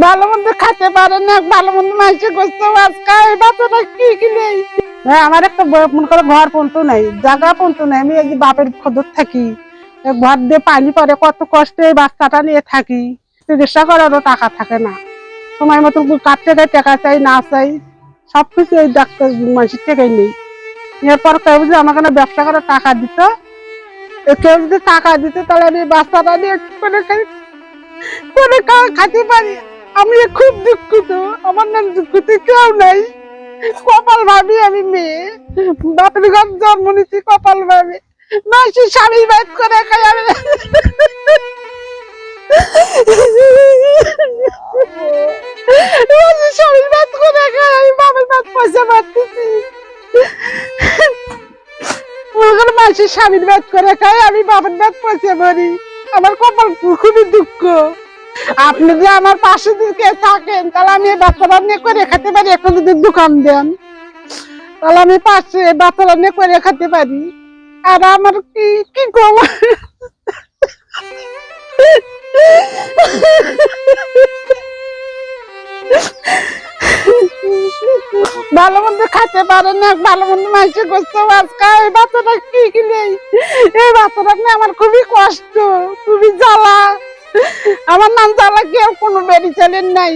ভালো মন্দ খেতে পারে না, ভালো মন্দ মাইসে করছে আজকে এই বাচ্চাটা কি কিনে আমার একটা মনে করো ঘর পর্যন্ত নাই, জায়গা পর্যন্ত নাই। আমি এই যে বাপের খদর থাকি, ঘর দিয়ে পানি পরে কত কষ্টে এই বাচ্চাটা নিয়ে থাকি। চিকিৎসা করারও টাকা থাকে না, সময় মতো কাটতে দেয়, টাকা চাই না চাই সবকিছু এই ডাক্তার মানুষের থেকেই নেই। এরপর কেউ যদি আমার কাছে ব্যবসা করার টাকা দিত, কেউ যদি টাকা দিত তাহলে আমি বাচ্চাটা নিয়ে করে খাইতে পারি। আমি খুব দুঃখিত, আমার নাম দুঃখিত কেউ নাই। কপাল ভাবি আমি মেয়ে, বাপের ঘর জন্ম নিচ্ছি কপাল ভাবি, মাসি স্বামী বাইত করে খাই আমি। স্বামী বাইত করে খাই আমি, বাপের ভাত পয়সা পাচ্ছি। মাসি স্বামীর ভাত করে খাই আমি, বাপের ভাত পয়সা ভরি। আমার কপাল খুবই দুঃখ। আপনি যদি আমার পাশে দিকে থাকেন তাহলে আমি এই বাচ্চাটা নিয়ে করে খেতে পারি। একটা যদি দোকান দেন তাহলে আমি পাশে বাচ্চাটা নিয়ে করে খেতে পারি। আর আমার কি কি কম, ভালো মন্দ খেতে পারে না, ভালো মন্দ মাইসে করছে আজকে এই বাচ্চাটা কি কিনে এই বাচ্চাটা নিয়ে আমার খুবই কষ্ট, খুবই জ্বালা। আমার নাম জ্বালা কেউ কোনো বেরি চলেন নাই।